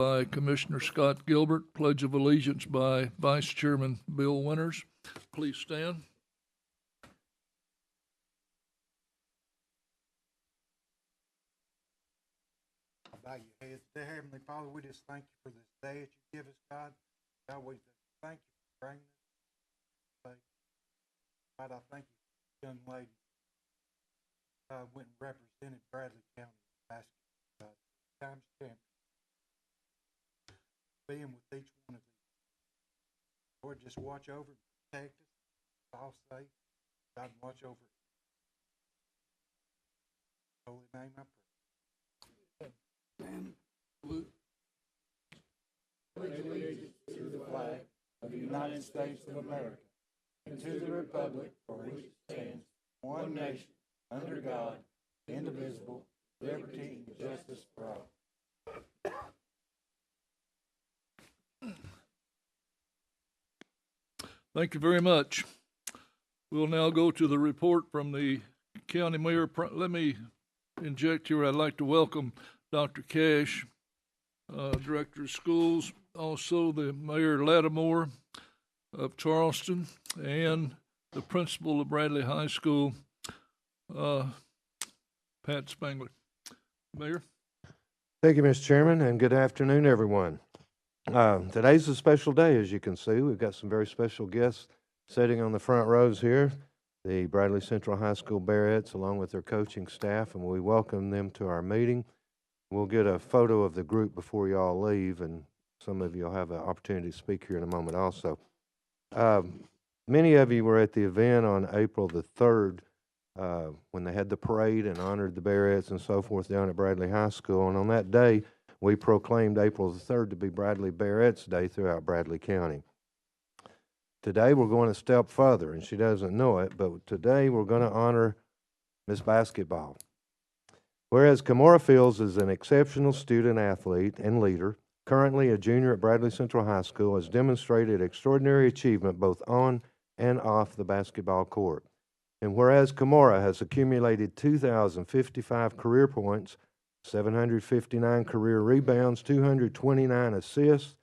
by Commissioner Scott Gilbert, Pledge of Allegiance by Vice Chairman Bill Winters. Please stand. Bow your heads. Dear Heavenly Father, we just thank you for this day that you give us, God. God, we just thank you for bringing us. God, I thank you for this young lady. Went and represented Bradley County basketball, times champion. Being with each one of these. Lord, just watch over and protect us. All safe. God, watch over us. In holy name I pray. And pledge allegiance to the flag of the United States of America and to the republic for which it stands, one nation, under God, indivisible, liberty and justice for all. Thank you very much. We'll now go to the report from the county mayor. Let me inject here. I'd like to welcome Dr. Cash, Director of Schools, also the Mayor Lattimore of Charleston, and the principal of Bradley High School, Pat Spangler. Mayor. Thank you, Mr. Chairman, and good afternoon, everyone. Today's a special day, as you can see. We've got some very special guests sitting on the front rows here, the Bradley Central High School Bearettes, along with their coaching staff, and we welcome them to our meeting. We'll get a photo of the group before you all leave, and some of you will have an opportunity to speak here in a moment also. Many of you were at the event on April the 3rd when they had the parade and honored the Bearettes and so forth down at Bradley High School. And on that day, we proclaimed April the 3rd to be Bradley Bearettes Day throughout Bradley County. Today, we're going a step further, and she doesn't know it, but today we're going to honor Miss Basketball. Whereas Kamora Fields is an exceptional student athlete and leader, currently a junior at Bradley Central High School, has demonstrated extraordinary achievement both on and off the basketball court. And whereas Kamora has accumulated 2,055 career points, 759 career rebounds, 229 assists,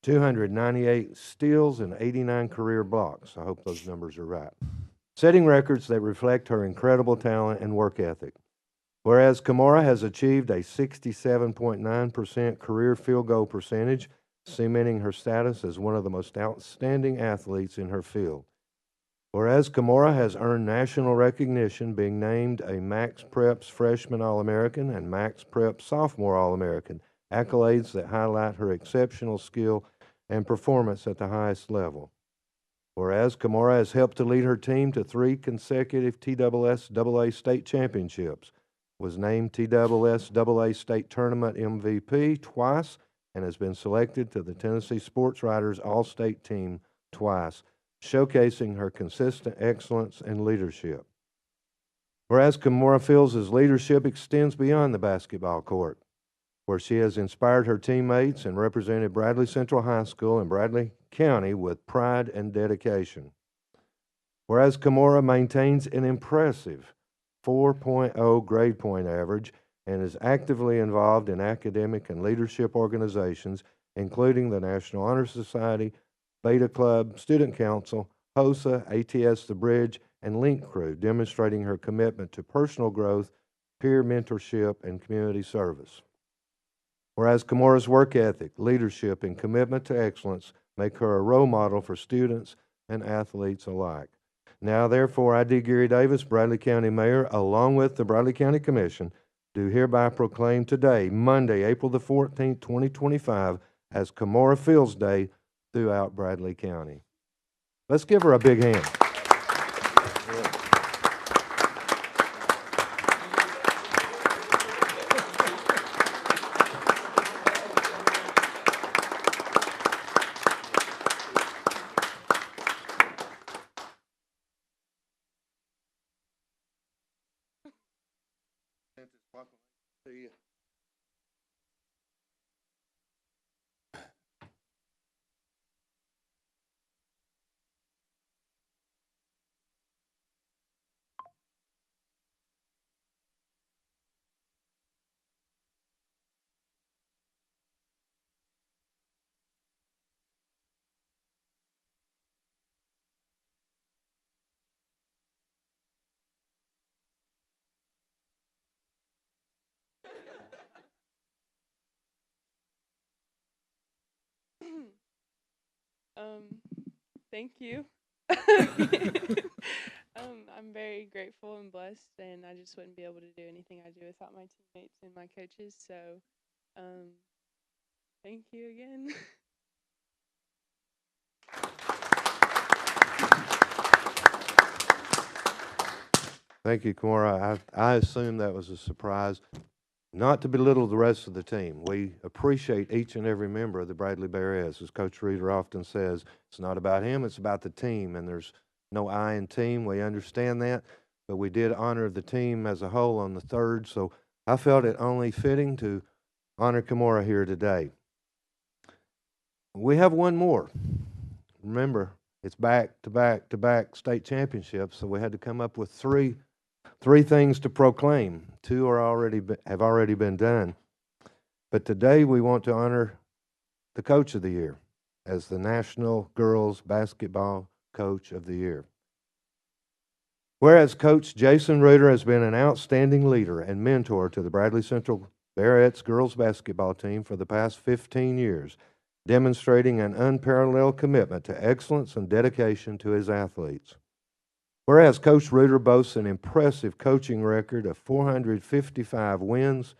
298 steals, and 89 career blocks. I hope those numbers are right. Setting records that reflect her incredible talent and work ethic. Whereas Kamora has achieved a 67.9% career field goal percentage, cementing her status as one of the most outstanding athletes in her field. Whereas Kamora has earned national recognition, being named a Max Preps Freshman All-American and Max Preps Sophomore All-American, accolades that highlight her exceptional skill and performance at the highest level. Whereas Kamora has helped to lead her team to 3 consecutive TSSAA state championships, was named TSSAA State Tournament MVP twice, and has been selected to the Tennessee Sports Writers All-State Team twice, showcasing her consistent excellence and leadership. Whereas Kamora Fields' leadership extends beyond the basketball court, where she has inspired her teammates and represented Bradley Central High School and Bradley County with pride and dedication. Whereas Kamora maintains an impressive 4.0 grade point average and is actively involved in academic and leadership organizations, including the National Honor Society, Beta Club, Student Council, HOSA, ATS The Bridge, and Link Crew, demonstrating her commitment to personal growth, peer mentorship, and community service. Whereas Kamora's work ethic, leadership, and commitment to excellence make her a role model for students and athletes alike. Now, therefore, I, D. Gary Davis, Bradley County Mayor, along with the Bradley County Commission, do hereby proclaim today, Monday, April the 14th, 2025, as Kamora Fields Day throughout Bradley County. Let's give her a big hand. Thank you. I'm very grateful and blessed, and I just wouldn't be able to do anything I do without my teammates and my coaches. So, thank you again. Thank you, Kamora. I assume that was a surprise. Not to belittle the rest of the team, we appreciate each and every member of the Bradley Bearets. As Coach Reeder often says, it's not about him, it's about the team, and there's no I in team. We understand that, but we did honor the team as a whole on the 3rd, so I felt it only fitting to honor Kamora here today. We have one more. Remember, it's back-to-back state championships, so we had to come up with three things to proclaim. 2 have already been done. But today we want to honor the Coach of the Year as the National Girls Basketball Coach of the Year. Whereas Coach Jason Reuter has been an outstanding leader and mentor to the Bradley Central Bearets girls basketball team for the past 15 years, demonstrating an unparalleled commitment to excellence and dedication to his athletes. Whereas Coach Reuter boasts an impressive coaching record of 455 wins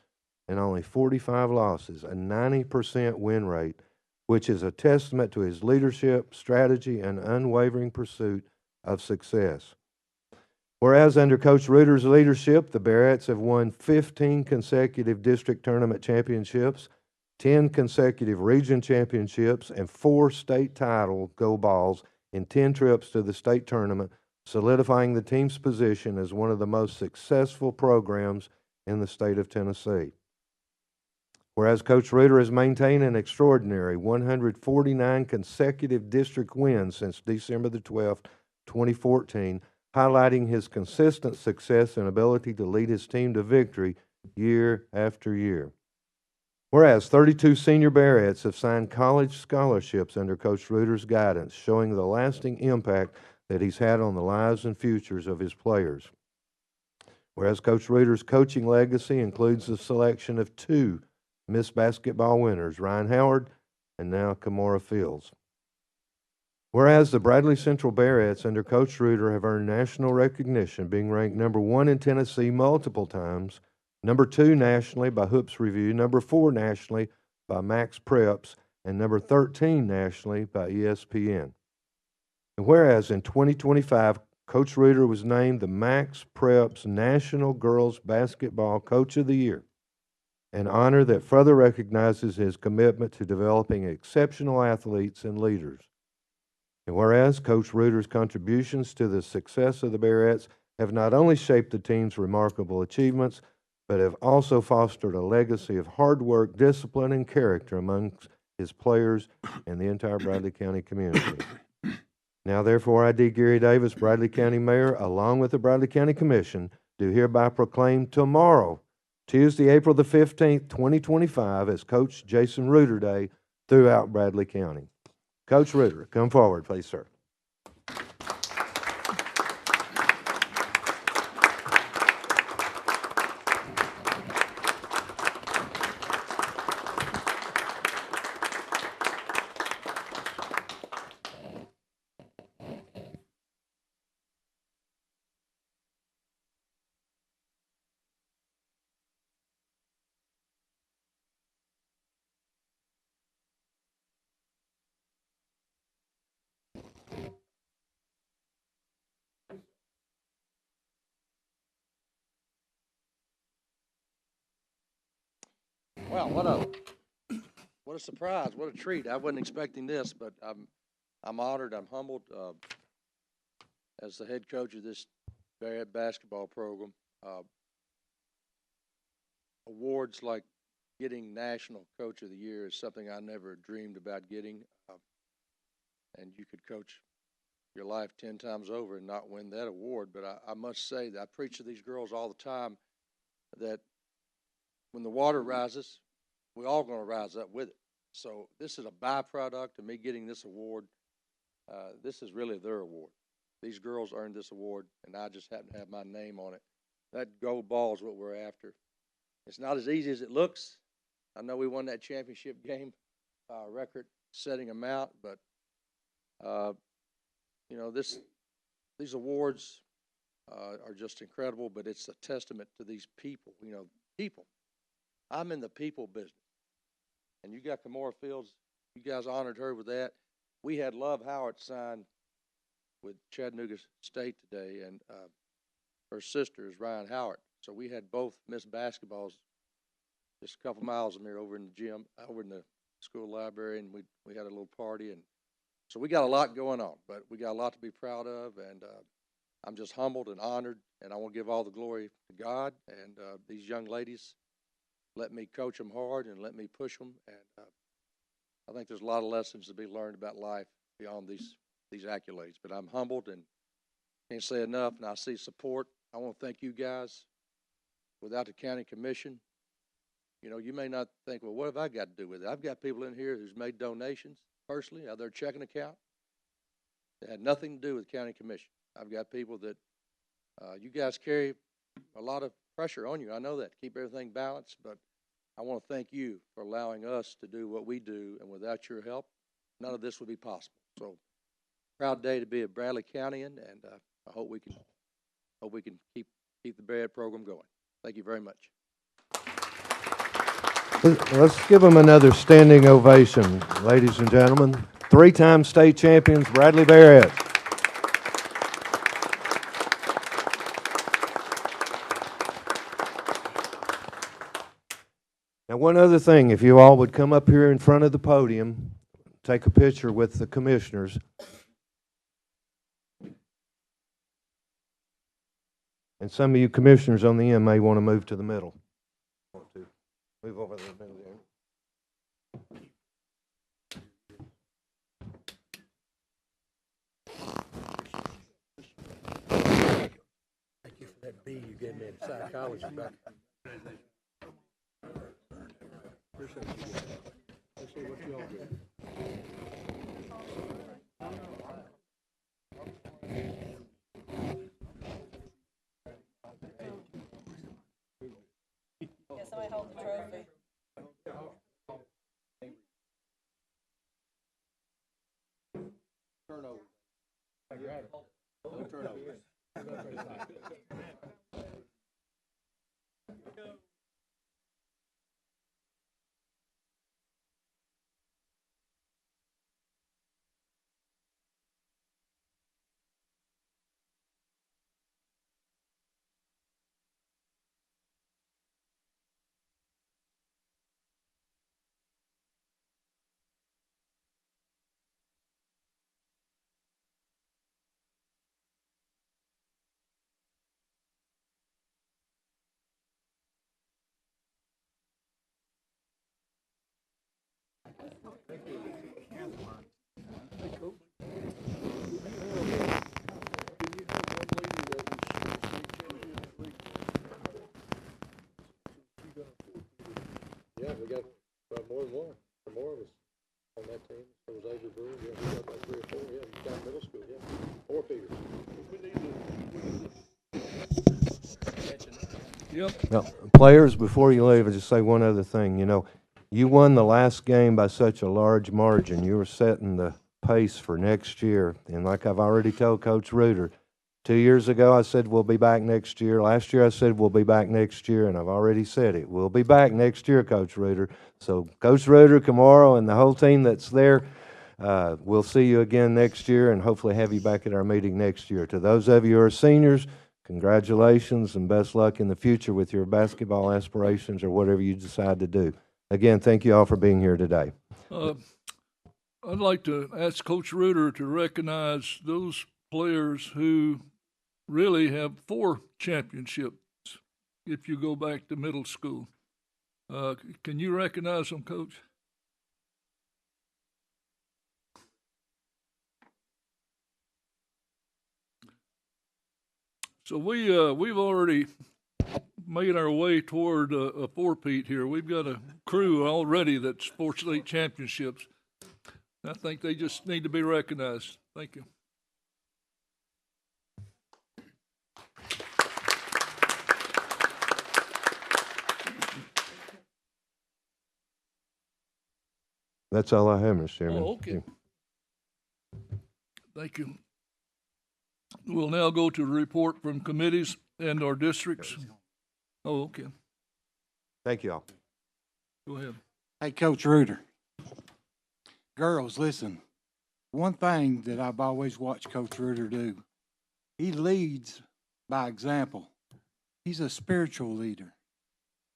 and only 45 losses, a 90% win rate, which is a testament to his leadership, strategy, and unwavering pursuit of success. Whereas under Coach Reuter's leadership, the Bearets have won 15 consecutive district tournament championships, 10 consecutive region championships, and 4 state title gold balls in 10 trips to the state tournament, solidifying the team's position as one of the most successful programs in the state of Tennessee. Whereas Coach Reuter has maintained an extraordinary 149 consecutive district wins since December the 12th, 2014, highlighting his consistent success and ability to lead his team to victory year after year. Whereas 32 senior Bearets have signed college scholarships under Coach Reuter's guidance, showing the lasting impact that he's had on the lives and futures of his players. Whereas Coach Reuter's coaching legacy includes the selection of 2 Miss Basketball winners, Ryan Howard and now Kamora Fields. Whereas the Bradley Central Bearets under Coach Reuter have earned national recognition, being ranked number 1 in Tennessee multiple times, number 2 nationally by Hoops Review, number 4 nationally by Max Preps, and number 13 nationally by ESPN. And whereas in 2025, Coach Reuter was named the Max Preps National Girls Basketball Coach of the Year, an honor that further recognizes his commitment to developing exceptional athletes and leaders. And whereas Coach Reuter's contributions to the success of the Bearets have not only shaped the team's remarkable achievements, but have also fostered a legacy of hard work, discipline, and character amongst his players and the entire Bradley County community. Now, therefore, I, D. Gary Davis, Bradley County Mayor, along with the Bradley County Commission, do hereby proclaim tomorrow, Tuesday, April the 15th, 2025, as Coach Jason Reuter Day throughout Bradley County. Coach Reuter, come forward, please, sir. Wow, what a surprise, what a treat. I wasn't expecting this, but I'm honored, I'm humbled as the head coach of this Barrett basketball program. Awards like getting National Coach of the Year is something I never dreamed about getting. And you could coach your life 10 times over and not win that award. But I must say that I preach to these girls all the time that when the water rises, we're all going to rise up with it. So this is a byproduct of me getting this award. This is really their award. These girls earned this award, and I just happen to have my name on it. That gold ball is what we're after. It's not as easy as it looks. I know we won that championship game by a record-setting amount, but You know, these awards are just incredible, but it's a testament to these people. You know, people. I'm in the people business, and you got Kamora Fields. You guys honored her with that. We had Love Howard sign with Chattanooga State today, and her sister is Ryan Howard. So we had both Miss Basketballs just a couple miles from here, over in the gym, over in the school library, and we had a little party, and so we got a lot going on, but we got a lot to be proud of, and I'm just humbled and honored, and I want to give all the glory to God, and these young ladies let me coach them hard and let me push them, and I think there's a lot of lessons to be learned about life beyond these accolades, but I'm humbled and can't say enough, and I see support. I want to thank you guys. Without the county commission, you know, you may not think, well, what have I got to do with it? I've got people in here who's made donations personally out of their checking account that had nothing to do with county commission. I've got people that you guys carry a lot of pressure on you. I know that, to keep everything balanced, but I want to thank you for allowing us to do what we do, and without your help, none of this would be possible. So, proud day to be a Bradley Countyan, and I hope we can keep the BED program going. Thank you very much. Let's give them another standing ovation, ladies and gentlemen. Three-time state champions, Bradley Barrett. Now, one other thing, if you all would come up here in front of the podium, take a picture with the commissioners. And some of you commissioners on the end may want to move to the middle. Move over to the middle there. Thank you for that B you gave me in psychology back. Let's see what you all do. Yeah, somebody hold the trophy. Turnover. I got it. No turnover. Yeah, we got more than one. More of us on that team. There was Avery Brewer. Yeah, we got like 3 or 4. Yeah, you got middle school. Yeah, 4 figures. Yep. Now, players, before you leave, I'll just say one other thing. You know, you won the last game by such a large margin. You were setting the pace for next year. And like I've already told Coach Reuter, 2 years ago I said we'll be back next year. Last year I said we'll be back next year, and I've already said it. We'll be back next year, Coach Reuter. So Coach Reuter, Kamara, and the whole team that's there, we'll see you again next year and hopefully have you back at our meeting next year. To those of you who are seniors, congratulations and best luck in the future with your basketball aspirations or whatever you decide to do. Again, thank you all for being here today. I'd like to ask Coach Reuter to recognize those players who really have 4 championships if you go back to middle school. Can you recognize them, Coach? So we've already made our way toward a four-peat here. We've got a crew already that's 4 state championships. I think they just need to be recognized. Thank you. That's all I have, Mr. Chairman. Oh, okay. Thank you. We'll now go to the report from committees and our districts. Oh, okay. Thank you all. Go ahead. Hey, Coach Reuter. Girls, listen. One thing that I've always watched Coach Reuter do, he leads by example. He's a spiritual leader.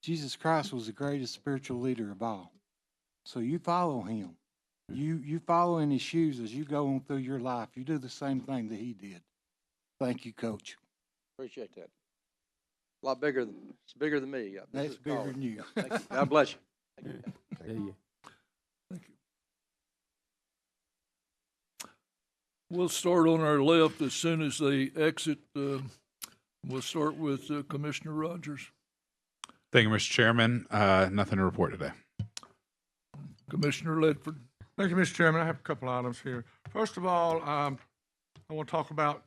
Jesus Christ was the greatest spiritual leader of all. So you follow him. You follow in his shoes as you go on through your life. You do the same thing that he did. Thank you, Coach. Appreciate that. A lot bigger it's bigger than me. That's bigger than you. Thank you. God bless you. Thank you. We'll start on our left as soon as they exit. We'll start with Commissioner Rogers. Thank you, Mr. Chairman. Nothing to report today. Commissioner Ledford. Thank you, Mr. Chairman. I have a couple items here. First of all, I want to talk about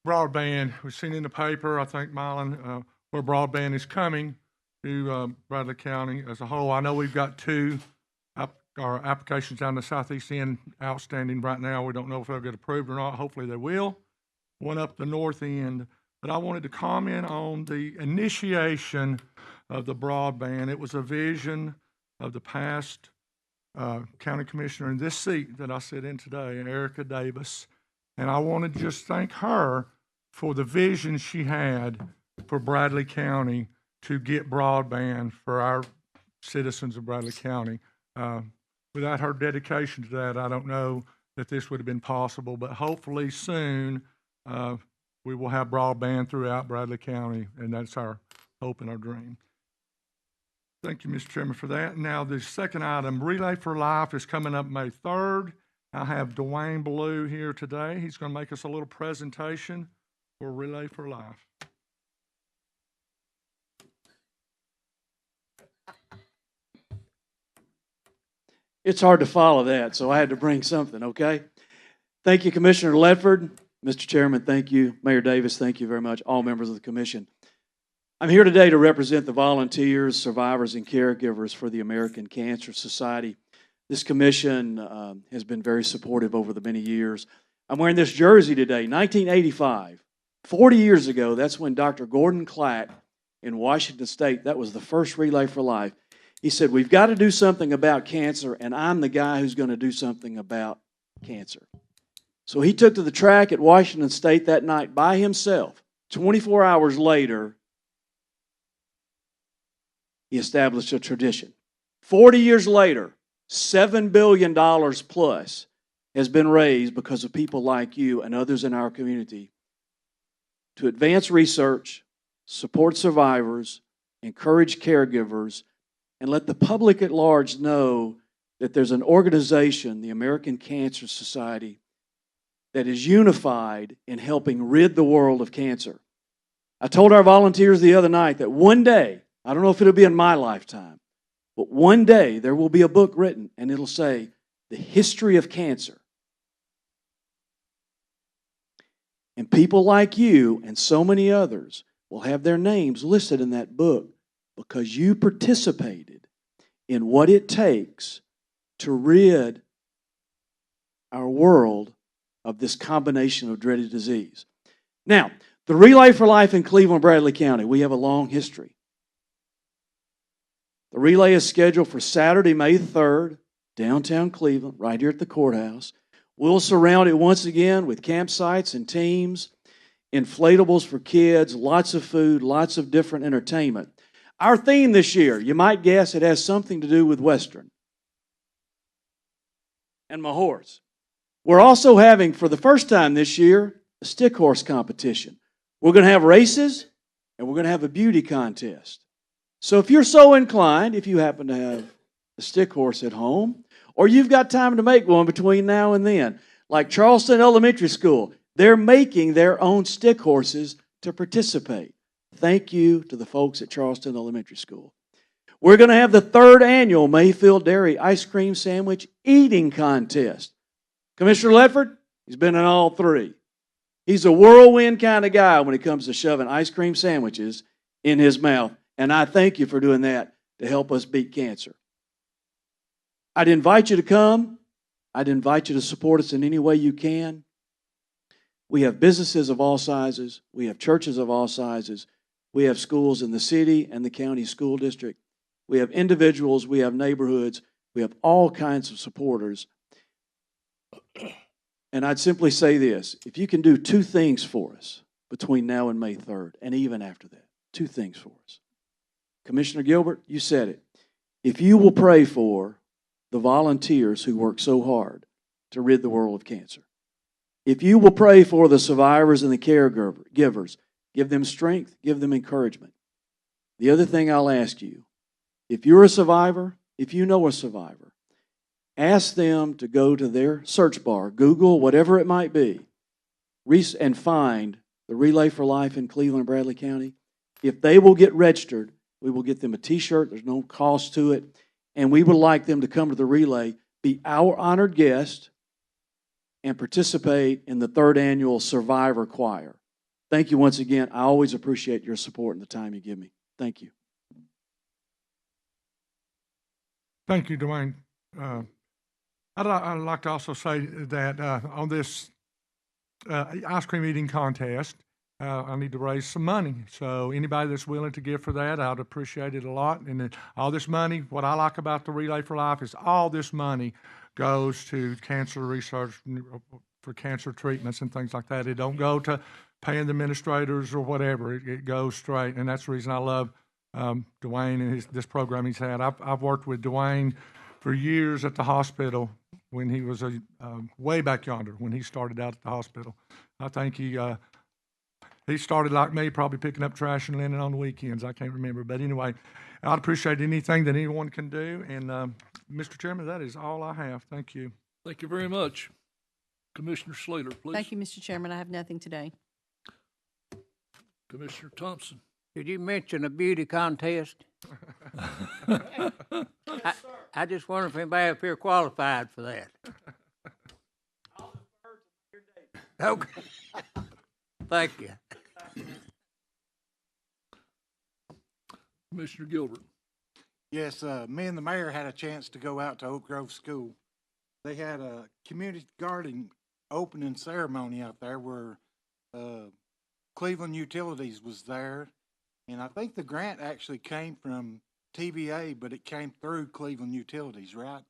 broadband. We've seen in the paper, I think, Mylan, where broadband is coming to Bradley County as a whole. I know we've got two applications down the southeast end outstanding right now. We don't know if they'll get approved or not. Hopefully they will. One up the north end. But I wanted to comment on the initiation of the broadband. It was a vision of the past county commissioner in this seat that I sit in today, Erica Davis. And I wanted to just thank her for the vision she had for Bradley County to get broadband for our citizens of Bradley County. Without her dedication to that, I don't know that this would have been possible, but hopefully soon we will have broadband throughout Bradley County, and that's our hope and our dream. Thank you, Mr. Chairman, for that. Now, the second item, Relay for Life, is coming up May 3rd. I have Dwayne Ballou here today. He's going to make us a little presentation for Relay for Life. It's hard to follow that, so I had to bring something, okay? Thank you, Commissioner Ledford. Mr. Chairman, thank you. Mayor Davis, thank you very much. All members of the commission. I'm here today to represent the volunteers, survivors, and caregivers for the American Cancer Society. This commission has been very supportive over the many years. I'm wearing this jersey today, 1985. 40 years ago, that's when Dr. Gordon Clack in Washington State, that was the first Relay for Life. He said, we've got to do something about cancer, and I'm the guy who's going to do something about cancer. So he took to the track at Washington State that night by himself. 24 hours later, he established a tradition. 40 years later, $7 billion plus has been raised because of people like you and others in our community to advance research, support survivors, encourage caregivers, and let the public at large know that there's an organization, the American Cancer Society, that is unified in helping rid the world of cancer. I told our volunteers the other night that one day, I don't know if it'll be in my lifetime, but one day there will be a book written and it'll say, The History of Cancer. And people like you and so many others will have their names listed in that book because you participated in what it takes to rid our world of this combination of dreaded disease. Now, the Relay for Life in Cleveland, Bradley County, we have a long history. The relay is scheduled for Saturday, May 3rd, downtown Cleveland, right here at the courthouse. We'll surround it once again with campsites and teams, inflatables for kids, lots of food, lots of different entertainment. Our theme this year, you might guess it has something to do with Western and my horse. We're also having, for the first time this year, a stick horse competition. We're going to have races, and we're going to have a beauty contest. So if you're so inclined, if you happen to have a stick horse at home, or you've got time to make one between now and then, like Charleston Elementary School, they're making their own stick horses to participate. Thank you to the folks at Charleston Elementary School. We're going to have the 3rd annual Mayfield Dairy Ice Cream Sandwich Eating Contest. Commissioner Ledford, he's been in all 3. He's a whirlwind kind of guy when it comes to shoving ice cream sandwiches in his mouth. And I thank you for doing that to help us beat cancer. I'd invite you to come I'd invite you to support us in any way you can. We have businesses of all sizes. We have churches of all sizes. We have schools in the city and the county school district. We have individuals. We have neighborhoods. We have all kinds of supporters. And I'd simply say this, if you can do two things for us between now and May 3rd, and even after that, two things for us. Commissioner Gilbert, you said it. If you will pray for the volunteers who work so hard to rid the world of cancer, if you will pray for the survivors and the caregivers, give them strength, give them encouragement. The other thing I'll ask you, if you're a survivor, if you know a survivor, ask them to go to their search bar, Google, whatever it might be, and find the Relay for Life in Cleveland, Bradley County. If they will get registered, we will get them a T-shirt. There's no cost to it. And we would like them to come to the Relay, be our honored guest, and participate in the 3rd annual Survivor Choir. Thank you once again. I always appreciate your support and the time you give me. Thank you. Thank you, Dwayne. I'd like to also say that on this ice cream eating contest, I need to raise some money. So anybody that's willing to give for that, I'd appreciate it a lot. And all this money, what I like about the Relay for Life is all this money goes to cancer research for cancer treatments and things like that. It don't go to paying the administrators or whatever. It goes straight. And that's the reason I love Dwayne and this program he's had. I've worked with Dwayne for years at the hospital when he was way back yonder when he started out at the hospital. I think he started like me, probably picking up trash and linen on the weekends. I can't remember. But anyway, I'd appreciate anything that anyone can do. And, Mr. Chairman, that is all I have. Thank you. Thank you very much. Commissioner Slater, please. Thank you, Mr. Chairman. I have nothing today. Commissioner Thompson. Did you mention a beauty contest? I just wonder if anybody up here qualified for that. Okay. Thank you. Commissioner Gilbert. Yes, me and the mayor had a chance to go out to Oak Grove School. They had a community garden opening ceremony out there where Cleveland Utilities was there. And I think the grant actually came from TVA, but it came through Cleveland Utilities, right?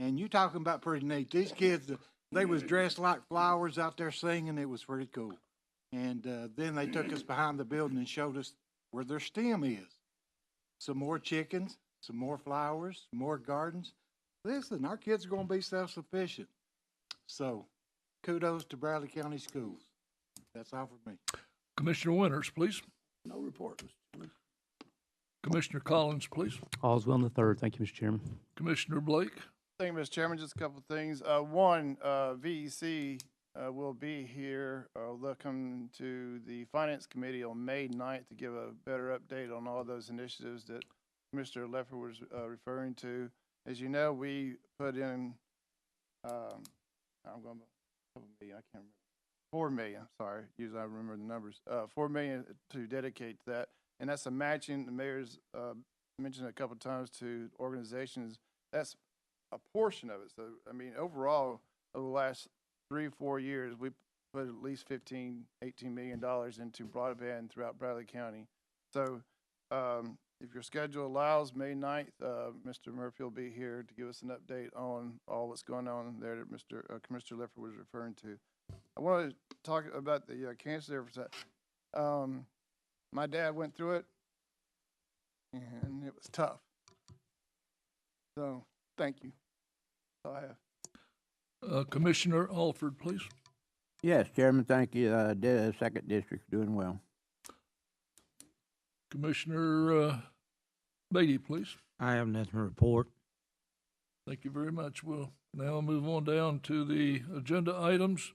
And you talking about pretty neat. These kids, they was dressed like flowers out there singing. It was pretty cool. And then they took us behind the building and showed us where their stem is. Some more chickens, some more flowers, some more gardens. Listen, our kids are going to be self-sufficient. So, kudos to Bradley County Schools. That's all for me. Commissioner Winters, please. No report. Commissioner Collins, please. All's well in the 3rd. Thank you, Mr. Chairman. Commissioner Blake. Thank you, Mr. Chairman. Just a couple of things. One, VEC will be here. They'll come to the Finance Committee on May 9th to give a better update on all those initiatives that Mr. Leffer was referring to. As you know, we put in, I'm going to, I can't remember. 4 million, sorry, usually I remember the numbers, 4 million to dedicate to that. And that's a matching, the mayor's mentioned a couple of times to organizations. That's a portion of it. So, I mean, overall, over the last 3 or 4 years, we put at least $15, $18 million into broadband throughout Bradley County. So, if your schedule allows, May 9th, Mr. Murphy will be here to give us an update on all what's going on there that Mr. Commissioner Leffer was referring to. I want to talk about the cancer there for a second. My dad went through it, and it was tough. So, thank you. That's all I have. Commissioner Alford, please. Yes, Chairman, thank you. Second District's doing well. Commissioner Beatty, please. I have nothing to report. Thank you very much. We'll now move on down to the agenda items.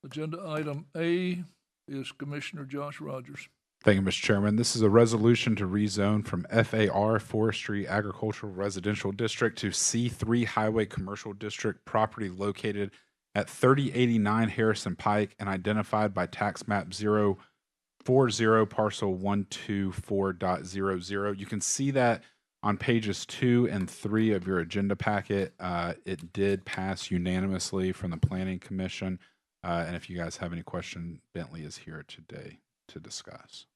Agenda item A is Commissioner Josh Rogers. Thank you, Mr. Chairman. This is a resolution to rezone from FAR Forestry Agricultural Residential District to C3 Highway Commercial District property located at 3089 Harrison Pike and identified by tax map 040 parcel 124.00. You can see that On pages 2 and 3 of your agenda packet, it did pass unanimously from the Planning Commission. And if you guys have any question, Bentley is here today to discuss.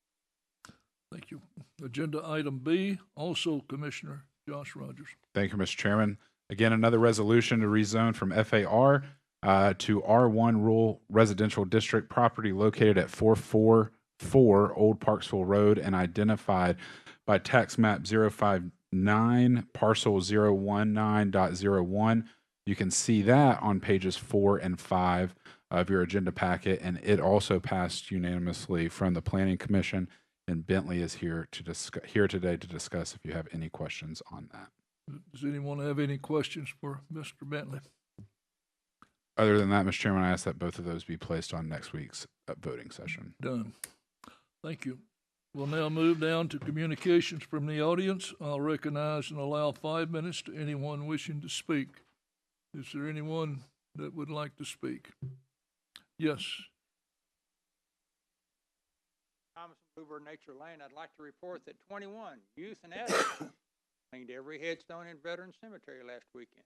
Thank you. Agenda item B, also Commissioner Josh Rogers. Thank you, Mr. Chairman. Again, another resolution to rezone from FAR to R1 Rural Residential District property located at 444 Old Parksville Road and identified by tax map 059, parcel 019.01. You can see that on pages 4 and 5 of your agenda packet, and it also passed unanimously from the Planning Commission, and Bentley is here today to discuss if you have any questions on that. Does anyone have any questions for Mr. Bentley? Other than that, Mr. Chairman, I ask that both of those be placed on next week's voting session. Done. Thank you. We'll now move down to communications from the audience. I'll recognize and allow 5 minutes to anyone wishing to speak. Is there anyone that would like to speak? Yes. Thomas Bluebird Nature Lane. I'd like to report that 21 youth and adults cleaned every headstone in Veteran Cemetery last weekend.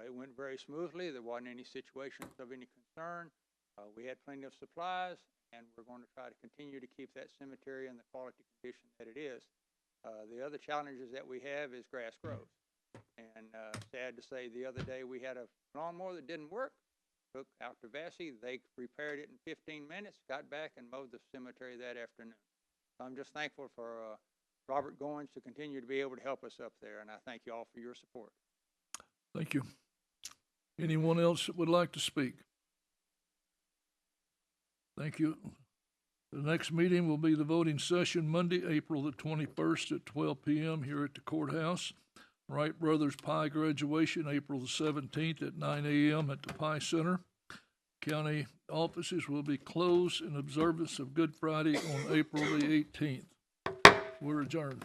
It went very smoothly. There wasn't any situations of any concern. We had plenty of supplies, and we're going to try to continue to keep that cemetery in the quality condition that it is. The other challenges that we have is grass grows. And sad to say, the other day we had a lawnmower that didn't work. Took out to Vassy. They repaired it in 15 minutes, got back and mowed the cemetery that afternoon. So I'm just thankful for Robert Goins to continue to be able to help us up there, and I thank you all for your support. Thank you. Anyone else that would like to speak? Thank you. The next meeting will be the voting session Monday, April the 21st at 12 p.m. here at the courthouse. Wright Brothers Pie graduation, April the 17th at 9 a.m. at the Pie Center. County offices will be closed in observance of Good Friday on April the 18th. We're adjourned.